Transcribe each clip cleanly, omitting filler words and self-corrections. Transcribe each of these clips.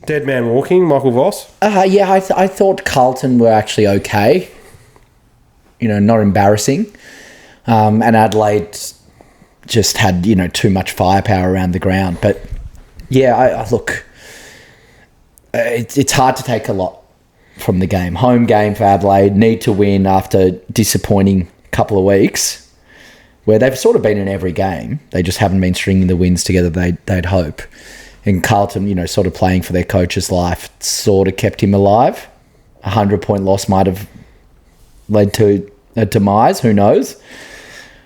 Dead man walking, Michael Voss. Yeah, I thought Carlton were actually okay. Not embarrassing. And Adelaide just had, too much firepower around the ground. But, yeah, I look, it's hard to take a lot from the game. Home game for Adelaide, need to win after disappointing couple of weeks, where they've sort of been in every game. They just haven't been stringing the wins together they'd hope. And Carlton, sort of playing for their coach's life, sort of kept him alive. 100-point loss might have led to a demise, who knows?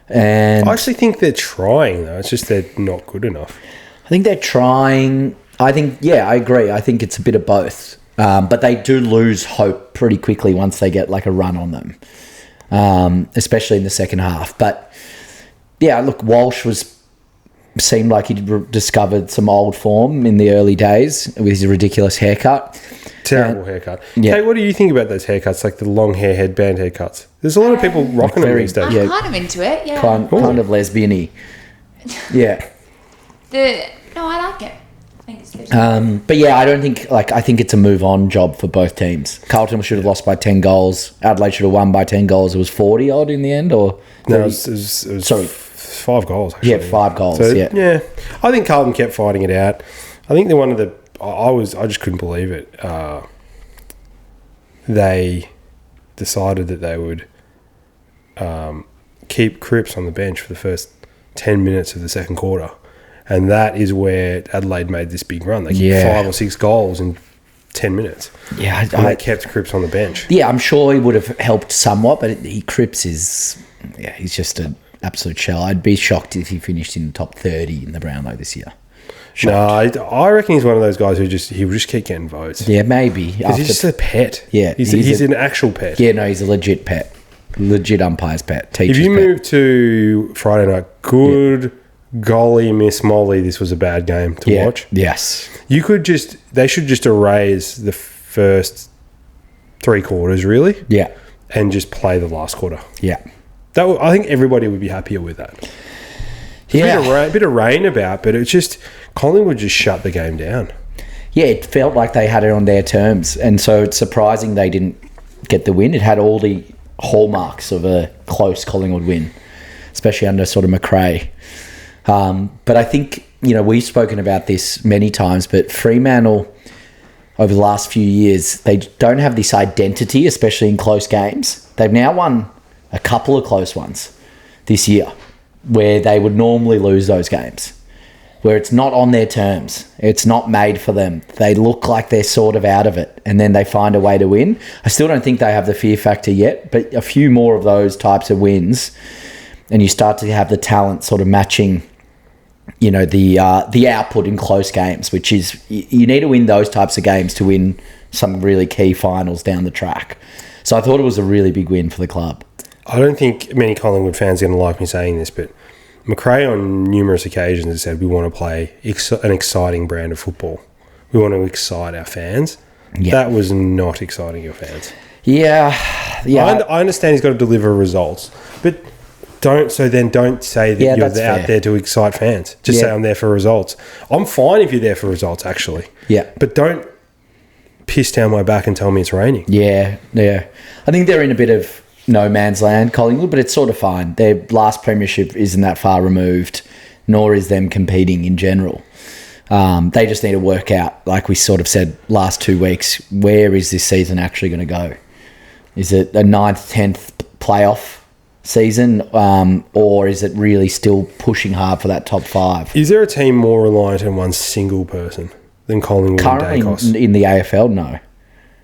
And I actually think they're trying, though. It's just they're not good enough. I think they're trying. I agree. I think it's a bit of both. But they do lose hope pretty quickly once they get like a run on them, especially in the second half. But, yeah, look, Walsh seemed like he'd discovered some old form in the early days with his ridiculous haircut. Terrible haircut. Yeah. Hey, what do you think about those haircuts, like the long hair headband haircuts? There's a lot of people rocking them these days. I'm kind of into it, yeah. Kind of lesbian-y. Yeah. No, I like it. I think it's good. But yeah, I think it's a move on job for both teams. Carlton should have lost by 10 goals. Adelaide should have won by 10 goals. It was 40 odd in the end, or 30? No, it was 5 goals. Actually. Yeah, 5 goals. So, yeah. I think Carlton kept fighting it out. I think they're one of the. I just couldn't believe it. They decided that they would keep Cripps on the bench for the first 10 minutes of the second quarter. And that is where Adelaide made this big run. They kicked 5 or 6 goals in 10 minutes. Yeah, they kept Cripps on the bench. Yeah, I'm sure he would have helped somewhat, but Cripps is, he's just an absolute shell. I'd be shocked if he finished in the top 30 in the Brownlow this year. Shocked. No, I reckon he's one of those guys who he will just keep getting votes. Yeah, maybe. Because he's just a pet. Yeah. He's an actual pet. Yeah, no, he's a legit pet. Legit umpire's pet. Teacher's if you pet. move to Friday night, golly, Miss Molly, this was a bad game to watch. Yes. They should just erase the first 3 quarters, really. Yeah. And just play the last quarter. Yeah. I think everybody would be happier with that. Yeah. A bit of rain about, but it's just Collingwood just shut the game down. Yeah, it felt like they had it on their terms, and so it's surprising they didn't get the win. It had all the hallmarks of a close Collingwood win, especially under sort of McRae. But I think, we've spoken about this many times, but Fremantle, over the last few years, they don't have this identity, especially in close games. They've now won a couple of close ones this year, where they would normally lose those games, where it's not on their terms. It's not made for them. They look like they're sort of out of it, and then they find a way to win. I still don't think they have the fear factor yet, but a few more of those types of wins, and you start to have the talent sort of matching, the output in close games, which is you need to win those types of games to win some really key finals down the track. So I thought it was a really big win for the club. I don't think many Collingwood fans are going to like me saying this, but McRae on numerous occasions has said we want to play an exciting brand of football. We want to excite our fans. Yeah. That was not exciting your fans. Yeah. I understand he's got to deliver results, but don't say that you're out there to excite fans. Just say I'm there for results. I'm fine if you're there for results, actually. Yeah. But don't piss down my back and tell me it's raining. Yeah. I think they're in a bit of no man's land, Collingwood, but it's sort of fine. Their last premiership isn't that far removed, nor is them competing in general. They just need to work out, like we sort of said last 2 weeks, where is this season actually going to go? Is it a 9th, 10th playoff season, or is it really still pushing hard for that top 5? Is there a team more reliant on one single person than Collingwood currently and Dacos? In the AFL, no.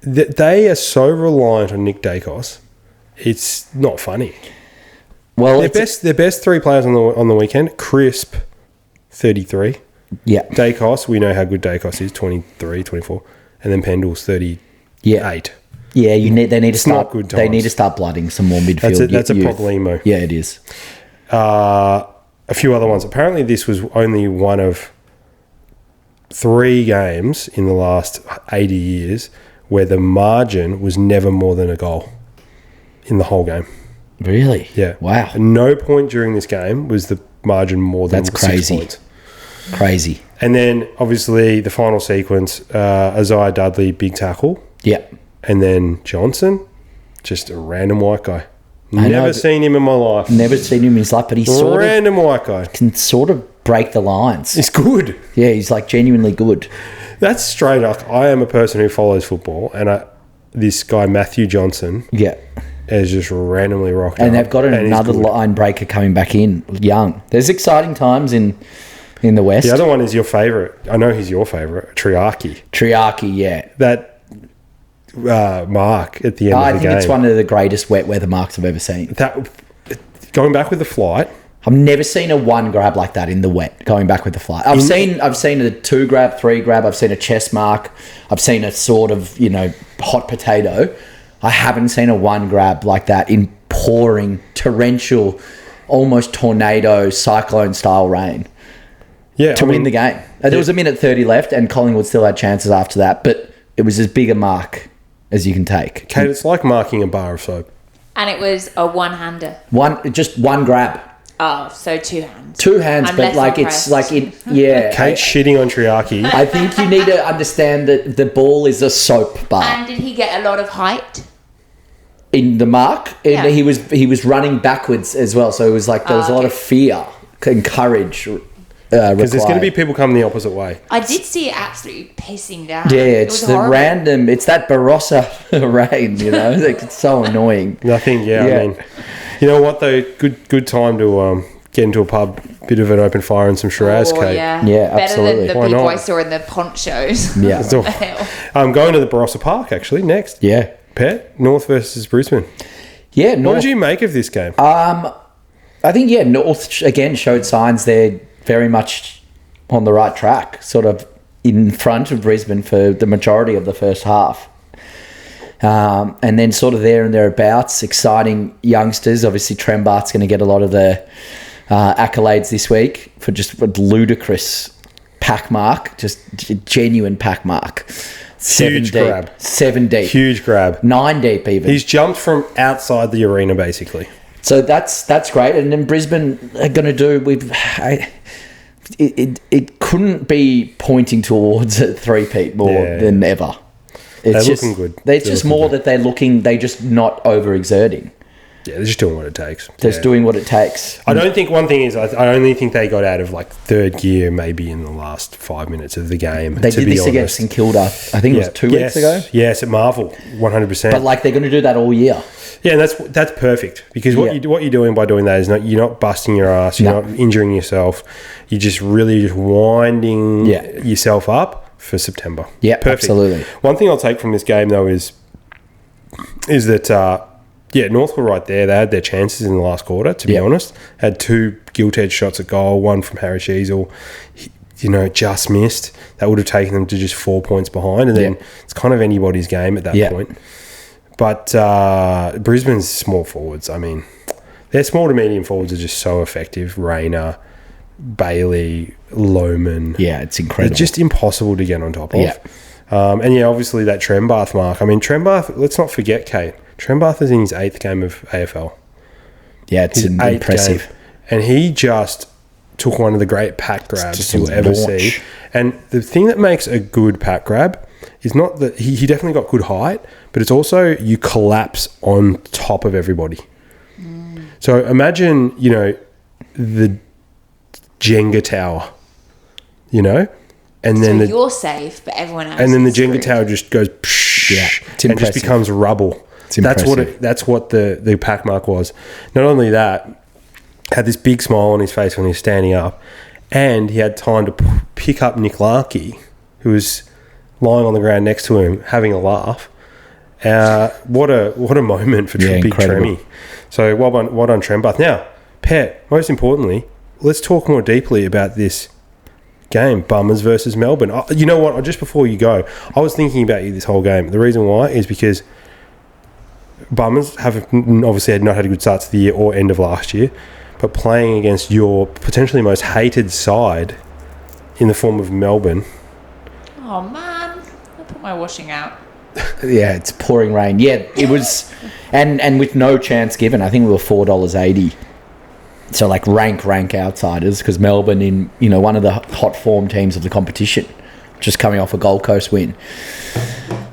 They are so reliant on Nick Dacos. It's not funny. Well, their best 3 players on the weekend: Crisp, 33. Yeah. Dacos, we know how good Dacos is, 23, 24, and then Pendle's 38. Yeah. They need to It's start. not good They need times. to start blooding some more midfield. That's a youth. problemo. Yeah, it is. A few other ones. Apparently, this was only one of 3 games in the last 80 years where the margin was never more than a goal in the whole game. Really? Yeah. Wow. At no point during this game was the margin more than 6 crazy. points. Crazy. And then, obviously, the final sequence, Isaiah Dudley, big tackle. Yep. And then Johnson, just a random white guy. I know, Never seen him in my life. Never seen him in his life, but he's Random white guy. can sort of break the lines. It's good. Yeah, he's like genuinely good. That's straight up. I am a person who follows football, and this guy, Matthew Johnson, Yeah. is just randomly rocked And up, they've got and he's another good. line breaker coming back in, young. There's exciting times in the West. The other one is your favourite. I know he's your favourite, Triarchy. Triarchy, yeah. That mark at the end I of the think game. it's one of the greatest wet weather marks I've ever seen. That going back with the flight. I've never seen a one grab like that in the wet, going back with the fly. I've seen a 2 grab, 3 grab. I've seen a chest mark. I've seen a sort of, hot potato. I haven't seen a 1 grab like that in pouring, torrential, almost tornado, cyclone style rain Yeah, to win the game. There was a minute 30 left, and Collingwood still had chances after that, but it was as big a mark as you can take. Kate, it's like marking a bar of soap. And it was a one-hander. Just one grab. Oh, so 2 hands. 2 hands, I'm but less it's impressed. like it. Yeah, Kate shitting on Triarchy. I think you need to understand that the ball is a soap bar And did he get a lot of height? in the mark, and Yeah. he was running backwards as well. So it was like there was a lot of fear and courage. Because there's going to be people coming the opposite way. I did see it absolutely pissing down. Yeah, It it's was the horrible. random. It's that Barossa rain, like, it's so annoying. Nothing, I Yeah. mean, you know what though? Good time to get into a pub, bit of an open fire and some Shiraz, Oh, Kate. yeah. Yeah, Better absolutely. than the Why people not? I saw in the ponchos. Yeah. So, What the hell? I'm going to the Barossa Park actually next. Yeah, Pet, North versus Brisbane. yeah. What North, did you make of this game? I think North again showed signs they're very much on the right track, sort of in front of Brisbane for the majority of the first half. And then sort of there and thereabouts, exciting youngsters. Obviously, Trembart's going to get a lot of the accolades this week for just a ludicrous pack mark, just genuine pack mark. Huge grab. 7 deep. Huge grab. 9 deep even. He's jumped from outside the arena basically. So that's great. And then Brisbane are going to do it couldn't be pointing towards a three-peat more than ever. It's They're just, looking good. It's They're just looking more good. that they're just not overexerting. Yeah, they're just doing what it takes. Just doing what it takes. I don't think one thing is I only think they got out of like third gear maybe in the last 5 minutes of the game. They to did be this honest. against St Kilda. I think it was 2 weeks ago. Yes, at Marvel, 100%. But like they're going to do that all year. Yeah, and that's perfect because what you're doing by doing that is you're not busting your ass, you're not injuring yourself, you're just really just winding yourself up for September. Yeah, perfect. absolutely. One thing I'll take from this game though is that North were right there. They had their chances in the last quarter. To be honest, had 2 gilt-edged shots at goal, one from Harry Sheasel. Just missed. That would have taken them to just 4 points behind, and then it's kind of anybody's game at that point. But Brisbane's small forwards, I mean, their small to medium forwards are just so effective. Rayner, Bailey, Lohman. Yeah, it's incredible. They're just impossible to get on top of. Yeah. Obviously that Trembarth mark. I mean, Trembarth, let's not forget, Kate. Trembarth is in his 8th game of AFL. Yeah, it's His 8th impressive. game. And he just took one of the great pack grabs just you'll a ever launch. see. And the thing that makes a good pack grab is not that he definitely got good height, but it's also you collapse on top of everybody. So imagine, the Jenga tower, and then So you're safe, but everyone else. and then the is Jenga screwed. tower just goes psh, Yeah, it's and just impressive. becomes rubble. It's That's what the pack mark was. Not only that, had this big smile on his face when he was standing up, and he had time to pick up Nick Larkey, who was lying on the ground next to him having a laugh. What a moment for Big incredible. Tremmy. So well done Trembath. Now, Pet, most importantly, let's talk more deeply about this game, Bummers versus Melbourne. You know what? Just before you go, I was thinking about you this whole game. The reason why is because Bummers have obviously not had a good start to the year or end of last year, but playing against your potentially most hated side in the form of Melbourne. Oh man, I put my washing out. Yeah, it's pouring rain. Yeah, it was, and with no chance given. I think we were $4.80 So like rank outsiders, because Melbourne in, one of the hot form teams of the competition, just coming off a Gold Coast win.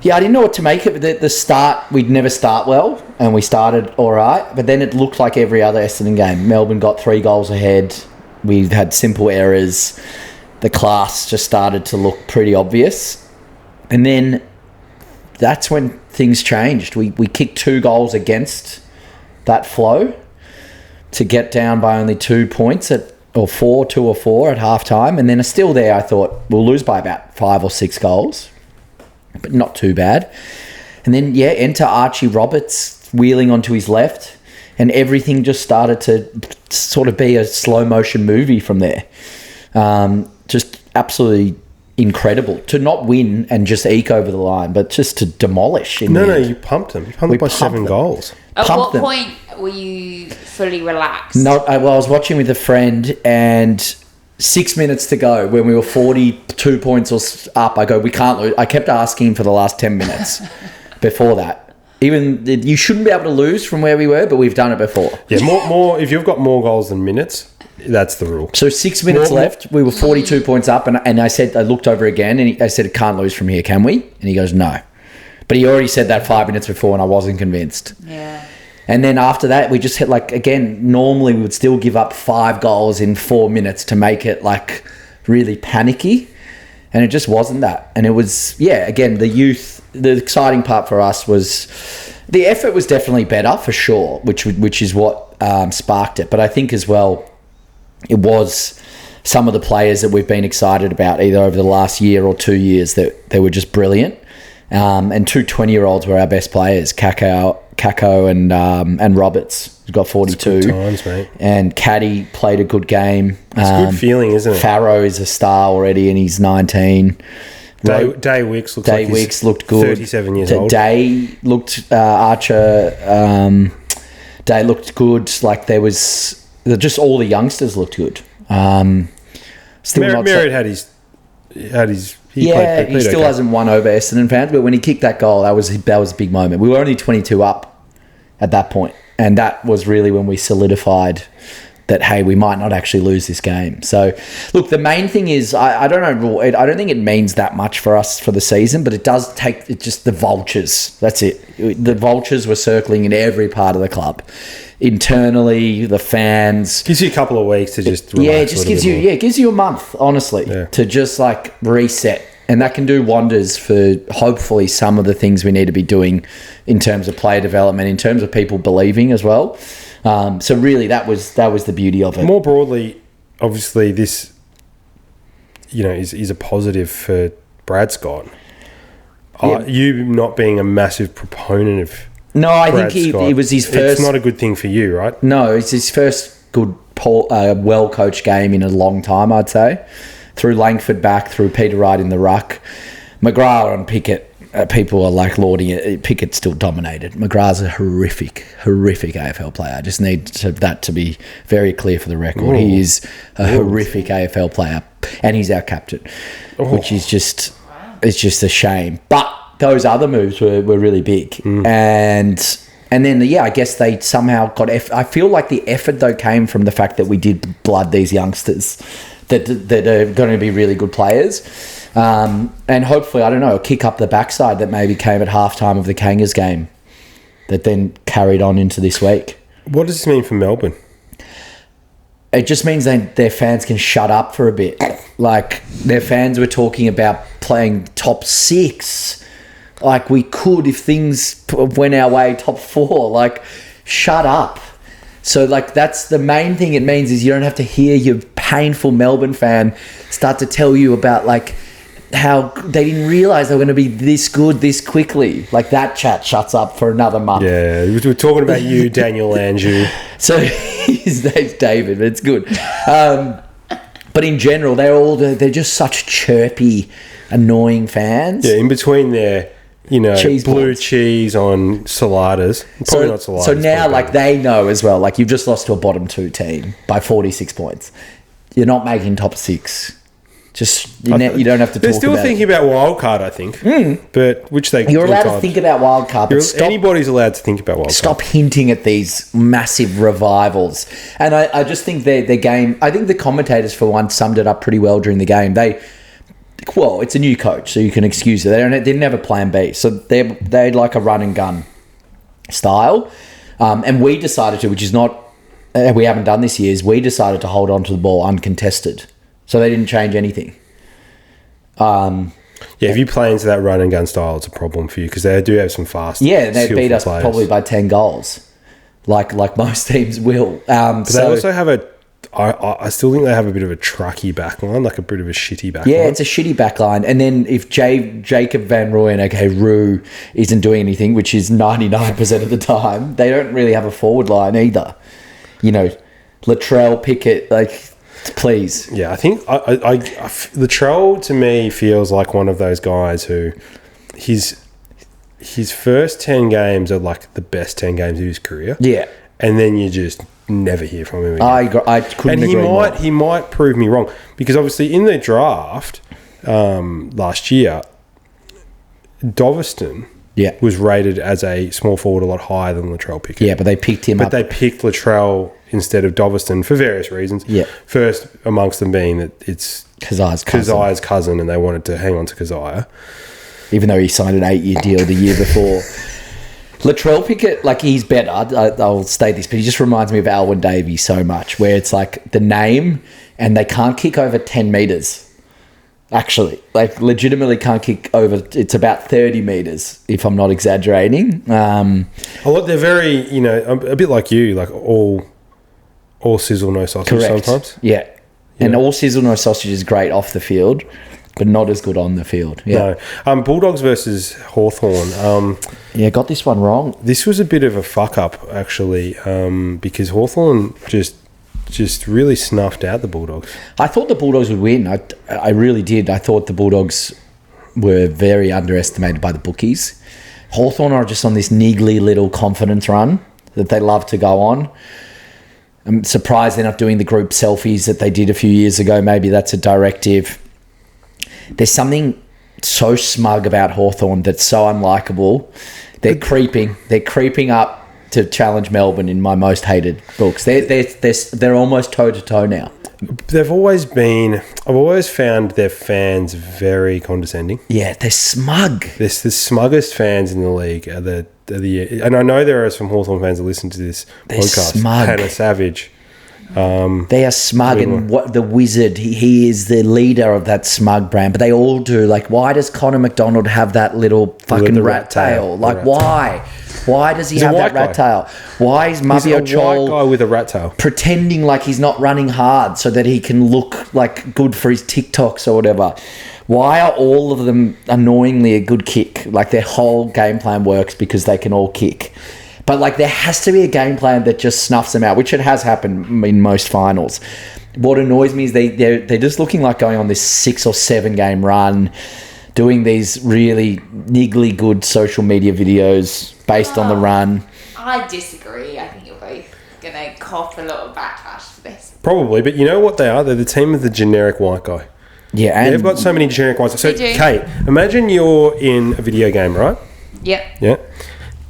Yeah, I didn't know what to make of it. The start, we'd never start well, and we started all right, but then it looked like every other Essendon game. Melbourne got 3 goals ahead. We had simple errors. The class just started to look pretty obvious. And then that's when things changed. We kicked 2 goals against that flow to get down by only 2 points 2 or 4 at halftime. And then still there, I thought we'll lose by about 5 or 6 goals, but not too bad. And then, enter Archie Roberts wheeling onto his left, and everything just started to sort of be a slow motion movie from there. Just absolutely incredible to not win and just eke over the line, but just to demolish. No, you pumped them. You pumped them by 7 goals. At what point were you fully relaxed? No, I was watching with a friend, and 6 minutes to go when we were 42 points or up, I go, we can't lose. I kept asking for the last 10 minutes before that. Even you shouldn't be able to lose from where we were, but we've done it before. Yeah, more. If you've got more goals than minutes, that's the rule. So 6 minutes left. We were 42 points up, and I said, I looked over again, and I said, can't lose from here, can we? And he goes, no. But he already said that 5 minutes before, and I wasn't convinced. Yeah. And then after that, we just hit normally we would still give up 5 goals in 4 minutes to make it really panicky. And it just wasn't that. And it was, again, the exciting part for us was the effort was definitely better for sure, which is what sparked it. But I think as well, it was some of the players that we've been excited about either over the last year or 2 years that they were just brilliant. And 2 20-year-olds were our best players, Kako and Roberts, who got 42. Good times, mate. And Caddy played a good game. It's a good feeling, isn't it? Farrow is a star already, and he's 19. Day Wicks looked good. 37 years old. Day looked Archer. Day looked good. Like there was just all the youngsters looked good. Merritt had his. He still hasn't won over Essendon fans, but when he kicked that goal, that was a big moment. We were only 22 up at that point, and that was really when we solidified that, hey, we might not actually lose this game. So, look, the main thing is, I don't know, I don't think it means that much for us for the season, but it does take just the vultures. That's it. The vultures were circling in every part of the club. Internally, the fans. Gives you a couple of weeks to just relax. It just gives you, it gives you a month, honestly, to just reset. And that can do wonders for hopefully some of the things we need to be doing in terms of player development, in terms of people believing as well. So really, that was the beauty of it. More broadly, obviously, this is a positive for Brad Scott. You not being a massive proponent of I think it was his first. It's not a good thing for you, right? No, it's his first good, well-coached game in a long time, I'd say. Through Langford back, through Peter Wright in the ruck, McGrath and Pickett. People are lauding it. Pickett's still dominated. McGrath's a horrific AFL player. I just need that to be very clear for the record. Ooh. He is a horrific AFL player, and he's our captain, which is just a shame. But those other moves were really big, and then I guess they somehow got. I feel like the effort though came from the fact that we did blood these youngsters that are going to be really good players. And hopefully, I don't know, a kick up the backside that maybe came at halftime of the Kangas game that then carried on into this week. What does this mean for Melbourne? It just means their fans can shut up for a bit. Their fans were talking about playing top 6. We could if things went our way, top 4. Shut up. So, that's the main thing it means is you don't have to hear your painful Melbourne fan start to tell you about, how they didn't realise they were going to be this good this quickly. That chat shuts up for another month. Yeah, we're talking about you, Daniel Andrew. So his name's David, but it's good. But in general, they're just such chirpy, annoying fans. Yeah, in between their cheese blue balls. Cheese on saladas. Probably not saladas. So now, they know as well. You've just lost to a bottom 2 team by 46 points. You're not making top 6. Just you don't have to They're talk still about thinking about wild card, I think. But which they You're allowed to think about wild card, but anybody's allowed to think about wild card. Stop hinting at these massive revivals. And I just think their game... I think the commentators, for one, summed it up pretty well during the game. It's a new coach, so you can excuse it. They didn't have a plan B. So they like a run and gun style. And we decided to, which is not... we haven't done this year, is we decided to hold on to the ball uncontested. So they didn't change anything. If you play into that run and gun style, it's a problem for you because they do have some fast. Yeah, they beat us players. probably by 10 goals, like most teams will. But they also have I still think they have a bit of a trucky backline, like a bit of a shitty backline. Yeah, it's a shitty backline. And then if Jacob Van Rooyen, Roo, isn't doing anything, which is 99% of the time, they don't really have a forward line either. Latrell, Pickett, please. Yeah, I think Latrell to me feels like one of those guys who his first 10 games are like the best 10 games of his career. Yeah. And then you just never hear from him again. I couldn't agree more. He might prove me wrong because obviously in the draft last year, Doveston was rated as a small forward a lot higher than Latrell Pickett. Yeah, but they picked him up. But they picked Latrell instead of Doveston for various reasons. Yeah. First amongst them being that it's Keziah's cousin and they wanted to hang on to Keziah. Even though he signed an 8-year deal the year before. Latrell Pickett, he's better. I'll state this, but he just reminds me of Alwyn Davies so much, where it's like the name and they can't kick over 10 metres. Actually, legitimately can't kick over. It's about 30 metres, if I'm not exaggerating. They're very, a bit like you, like all sizzle, no sausage. Correct. Sometimes. Yeah. And all sizzle, no sausage is great off the field, but not as good on the field. Yeah. No. Bulldogs versus Hawthorn. Got this one wrong. This was a bit of a fuck up, actually, because Hawthorn just really snuffed out the Bulldogs. I thought the Bulldogs would win. I really did. I thought the Bulldogs were very underestimated by the bookies. Hawthorn are just on this niggly little confidence run that they love to go on. I'm surprised they're not doing the group selfies that they did a few years ago. Maybe that's a directive. There's something so smug about Hawthorn that's so unlikable. They're creeping up to challenge Melbourne in my most hated books. They're almost toe-to-toe now. I've always found their fans very condescending. Yeah, they're smug. They're the smuggest fans in the league. And I know there are some Hawthorn fans that listen to this podcast. Smug. Hannah Savage. They are smug, and what the wizard, he is the leader of that smug brand, but they all do. Why does Connor McDonald have that little fucking rat tail? Why? Why does he have that rat tail? Why is Mavio He's a white guy with a rat tail pretending like he's not running hard so that he can look good for his TikToks or whatever? Why are all of them annoyingly a good kick? Their whole game plan works because they can all kick. But there has to be a game plan that just snuffs them out, which it has happened in most finals. What annoys me is they're just looking like going on this 6 or 7 game run, doing these really niggly good social media videos based on the run. I disagree. I think you're both going to cop a lot of backlash for this. Probably, but you know what they are? They're the team of the generic white guy. Yeah, and they've got so many generic white guys. So, They do. Kate, imagine you're in a video game, right? Yep. Yeah.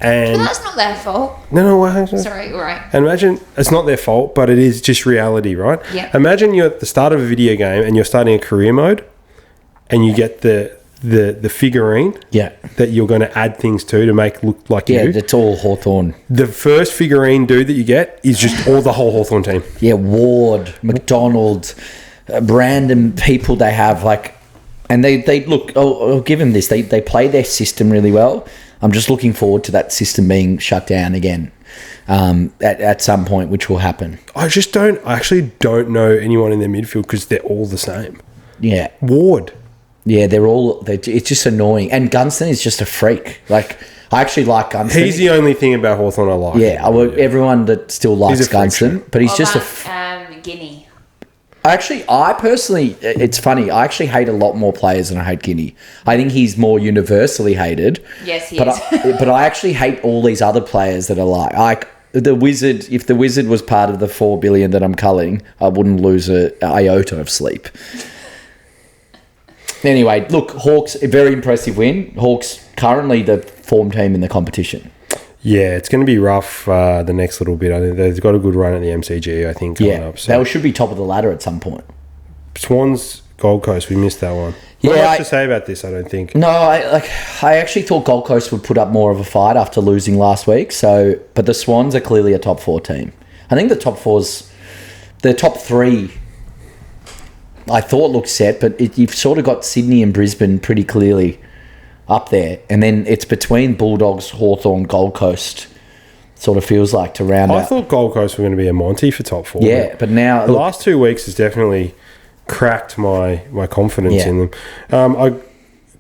And But that's not their fault. No. Sorry, all right. And imagine it's not their fault, but it is just reality, right? Yeah. Imagine you're at the start of a video game and you're starting a career mode, and you get the figurine that you're going to add things to make look like you. Yeah, that's all Hawthorn. The first figurine dude that you get is just all the whole Hawthorn team. Yeah, Ward, McDonald, random people they have and they look. I'll give them this. They play their system really well. I'm just looking forward to that system being shut down again at some point, which will happen. I actually don't know anyone in their midfield because they're all the same. Yeah. Ward. Yeah, it's just annoying. And Gunston is just a freak. I actually like Gunston. He's the only thing about Hawthorn I like. Yeah, everyone that still likes Gunston, but he's just Guinea. I personally, it's funny. I actually hate a lot more players than I hate Guinea. I think he's more universally hated. Yes, he is. But I actually hate all these other players that are like the Wizard. If the Wizard was part of the 4 billion that I'm culling, I wouldn't lose an iota of sleep. Anyway, look, Hawks, a very impressive win. Hawks currently the form team in the competition. Yeah, it's going to be rough the next little bit. I think they've got a good run at the MCG, I think, coming up. So. They should be top of the ladder at some point. Swans, Gold Coast, we missed that one. Not much to say about this, I don't think. No, I actually thought Gold Coast would put up more of a fight after losing last week. But the Swans are clearly a top 4 team. I think the top 3, I thought looked set, but you've sort of got Sydney and Brisbane pretty clearly up there. And then it's between Bulldogs, Hawthorn, Gold Coast, sort of feels like, to round out. I thought Gold Coast were going to be a Monty for top 4. Yeah, but now... The last 2 weeks has definitely cracked my confidence in them.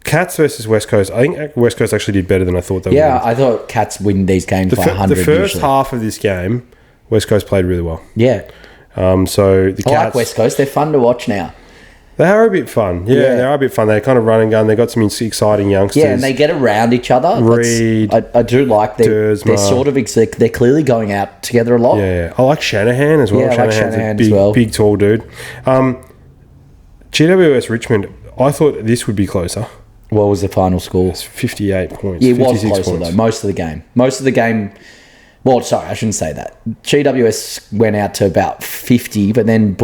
Cats versus West Coast. I think West Coast actually did better than I thought they would. Yeah, I thought Cats win these games by 100 The first usually. half of this game, West Coast played really well. Yeah. So the Cats... I like West Coast. They're fun to watch now. They are a bit fun. Yeah, they are a bit fun. They kind of run and gun. They got some exciting youngsters. Yeah, and they get around each other. Reed, I do like they're sort of they're clearly going out together a lot. Yeah, I like Shanahan as well. Yeah, I like Shanahan as well. Big, tall dude. GWS Richmond, I thought this would be closer. What was the final score? It's 58 points. Yeah, it was closer points. though. Most of the game. Well, sorry, I shouldn't say that. GWS went out to about 50, but then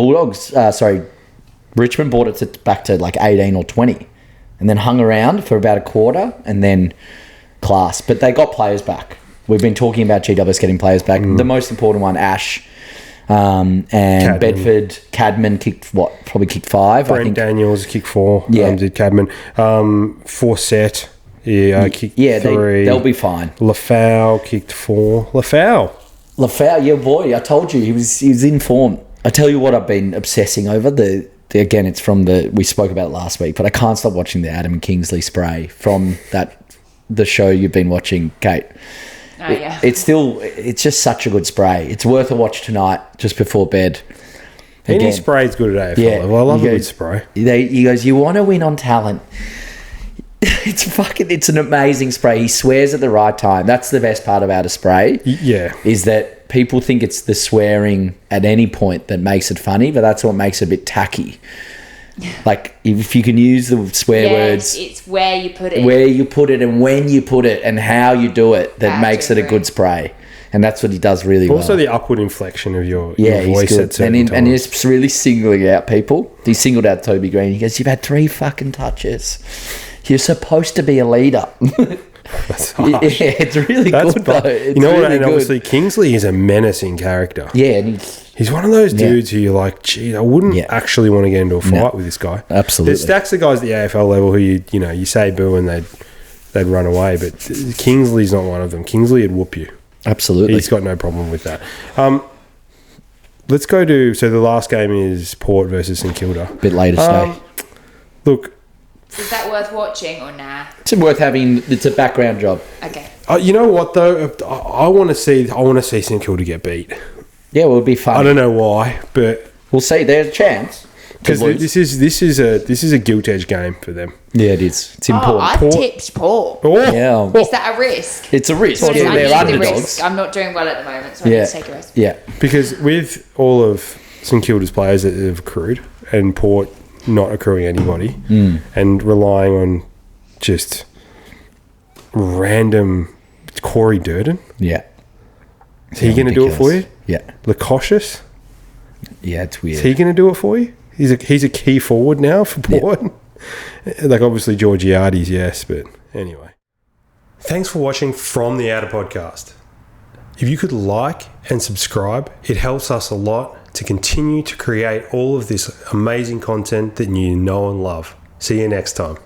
Richmond brought it back to like 18 or 20 and then hung around for about a quarter and then class. But they got players back. We've been talking about GWS getting players back. The most important one, Ash and Cadman. Bedford. Cadman probably kicked 5. Brent I think. Daniels kicked 4. Yeah. Did Cadman. Forsett kicked 3. They'll be fine. Lafau kicked 4. Lafau, yeah, boy, I told you he was in form. I tell you what, I've been obsessing over again, it's from we spoke about it last week, but I can't stop watching the Adam Kingsley spray from the show you've been watching, Kate. Oh, yeah. It's just such a good spray. It's worth a watch tonight, just before bed. Any spray's good at AFL. Yeah, I love a good spray. He goes, you want to win on talent. It's an amazing spray. He swears at the right time. That's the best part about a spray. Yeah. Is that people think it's the swearing at any point that makes it funny, but that's what makes it a bit tacky. Like, if you can use the swear words... it's where you put it. Where you put it and when you put it and how you do it that makes it a good spray. And that's what he does really well. Also the upward inflection of your he's voice good. at certain times. And he's really singling out people. He singled out Toby Green. He goes, you've had 3 fucking touches. You're supposed to be a leader. That's harsh. Yeah, it's really good though. It's and obviously Kingsley is a menacing character. Yeah, and he's one of those dudes who you're like, gee, I wouldn't actually want to get into a fight with this guy. Absolutely. There's stacks of guys at the AFL level who you say boo and they'd run away, but Kingsley's not one of them. Kingsley would whoop you. Absolutely. He's got no problem with that. Let's go to... So the last game is Port versus St Kilda. Bit later today. Look... Is that worth watching or nah? It's worth having... It's a background job. Okay. You know what, though? I want to see St Kilda get beat. Yeah, well, it'll be fun. I don't know why, but... We'll see. There's a chance. Because this is a gilt edge game for them. Yeah, it is. It's important. I've tipped Port. Oh. Yeah. Is that a risk? It's a risk. I Yeah, need they're the underdogs. risk. I'm not doing well at the moment, so I need to take a risk. Yeah. Because with all of St Kilda's players that have accrued and Port not accruing anybody and relying on just random Corey Durden. Yeah. Is he going to do it for you? Yeah. Lukosius? Yeah, it's weird. Is he going to do it for you? He's a key forward now for Port. Yeah. Like, obviously, Georgiades, yes, but anyway. Thanks for watching From the Outer Podcast. If you could like and subscribe, it helps us a lot to continue to create all of this amazing content that you know and love. See you next time.